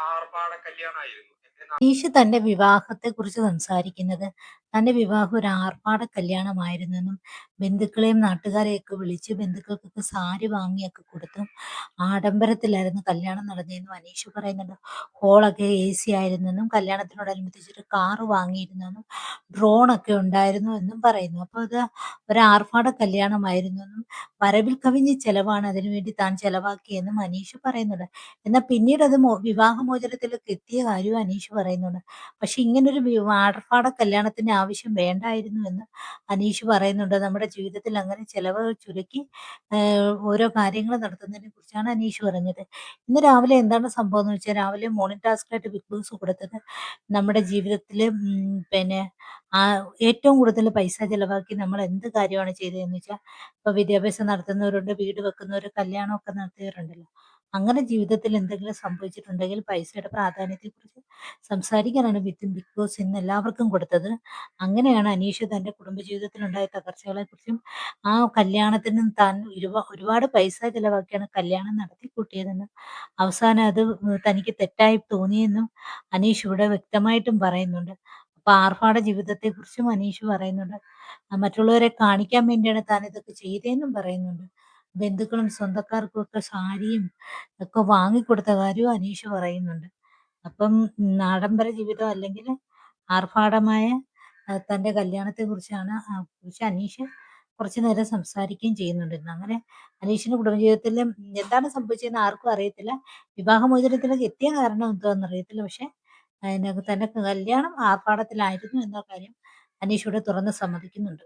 ആർഭാട കല്യാണമായിരുന്നു. അനീഷ് തന്റെ വിവാഹത്തെക്കുറിച്ച് സംസാരിക്കുന്നത് തന്റെ വിവാഹം ഒരു ആർഭാട കല്യാണമായിരുന്നെന്നും ബന്ധുക്കളെയും നാട്ടുകാരെയൊക്കെ വിളിച്ച് ബന്ധുക്കൾക്കൊക്കെ സാരി വാങ്ങിയൊക്കെ കൊടുത്തും ആഡംബരത്തിലായിരുന്നു കല്യാണം നടന്നതെന്നും അനീഷ് പറയുന്നുണ്ട്. ഹോളൊക്കെ AC ആയിരുന്നെന്നും കല്യാണത്തിനോടനുബന്ധിച്ചൊരു കാറ് വാങ്ങിയിരുന്നെന്നും ഡ്രോണൊക്കെ ഉണ്ടായിരുന്നു എന്നും പറയുന്നു. അപ്പോൾ അത് ഒരു ആർഭാട കല്യാണമായിരുന്നെന്നും വരവിൽ കവിഞ്ഞ ചെലവാണ് അതിനുവേണ്ടി താൻ ചെലവാക്കിയെന്നും അനീഷ് പറയുന്നുണ്ട്. എന്നാൽ പിന്നീട് അത് വിവാഹമോചനത്തിലേക്ക് എത്തിയ കാര്യവും അനീഷ് പറയുന്നുണ്ട്. പക്ഷെ ഇങ്ങനൊരു ആർഭാട കല്യാണത്തിന്റെ ആവശ്യം വേണ്ടായിരുന്നു എന്ന് അനീഷ് പറയുന്നുണ്ട്. നമ്മുടെ ജീവിതത്തിൽ അങ്ങനെ ചെലവുകൾ ചുരുക്കി ഓരോ കാര്യങ്ങൾ നടത്തുന്നതിനെ കുറിച്ചാണ് അനീഷ് പറഞ്ഞത്. ഇന്ന് രാവിലെ എന്താണ് സംഭവം എന്ന് വെച്ചാൽ രാവിലെ മോർണിംഗ് ടാസ്ക് ആയിട്ട് ബിഗ് ബോസ് കൊടുത്തത് നമ്മുടെ ജീവിതത്തിൽ പിന്നെ ആ ഏറ്റവും കൂടുതൽ പൈസ ചെലവാക്കി നമ്മൾ എന്ത് കാര്യമാണ് ചെയ്തതെന്ന് വെച്ചാൽ ഇപ്പൊ വിദ്യാഭ്യാസം നടത്തുന്നവരുണ്ട്, വീട് വെക്കുന്നവർ, കല്യാണമൊക്കെ നടത്തിയവരുണ്ടല്ലോ. അങ്ങനെ ജീവിതത്തിൽ എന്തെങ്കിലും സംഭവിച്ചിട്ടുണ്ടെങ്കിൽ പൈസയുടെ പ്രാധാന്യത്തെക്കുറിച്ച് സംസാരിക്കാനാണ് ബിഗ് ബോസ് ഇന്ന് എല്ലാവർക്കും കൊടുത്തത്. അങ്ങനെയാണ് അനീഷ് തന്റെ കുടുംബജീവിതത്തിലുണ്ടായ തകർച്ചകളെക്കുറിച്ചും ആ കല്യാണത്തിന് താൻ ഒരുപാട് പൈസ ചിലവാക്കിയാണ് കല്യാണം നടത്തി കൂട്ടിയതെന്നും അവസാനം അത് തനിക്ക് തെറ്റായി തോന്നിയെന്നും അനീഷ് ഇവിടെ വ്യക്തമായിട്ടും പറയുന്നുണ്ട്. അപ്പൊ ആർഭാട ജീവിതത്തെക്കുറിച്ചും അനീഷ് പറയുന്നുണ്ട്. മറ്റുള്ളവരെ കാണിക്കാൻ വേണ്ടിയാണ് താൻ ഇതൊക്കെ ചെയ്തതെന്നും പറയുന്നുണ്ട്. ബന്ധുക്കളും സ്വന്തക്കാർക്കും ഒക്കെ സാരിയും ഒക്കെ വാങ്ങിക്കൊടുത്ത കാര്യവും അനീഷ് പറയുന്നുണ്ട്. അപ്പം ആഡംബര ജീവിതം അല്ലെങ്കിൽ ആർഭാടമായ തന്റെ കല്യാണത്തെക്കുറിച്ചാണ് കുറിച്ച് അനീഷ് കുറച്ചു നേരം സംസാരിക്കുകയും ചെയ്യുന്നുണ്ട്. അങ്ങനെ അനീഷിന്റെ കുടുംബജീവിതത്തിൽ എന്താണ് സംഭവിച്ചതെന്ന് ആർക്കും അറിയത്തില്ല. വിവാഹമോചനത്തിലേക്ക് എത്തിയ കാരണം എന്താണെന്ന് അറിയത്തില്ല. പക്ഷെ തന്റെ കല്യാണം ആർഭാടത്തിലായിരുന്നു എന്ന കാര്യം അനീഷ് ഇവിടെ തുറന്ന് സമ്മതിക്കുന്നുണ്ട്.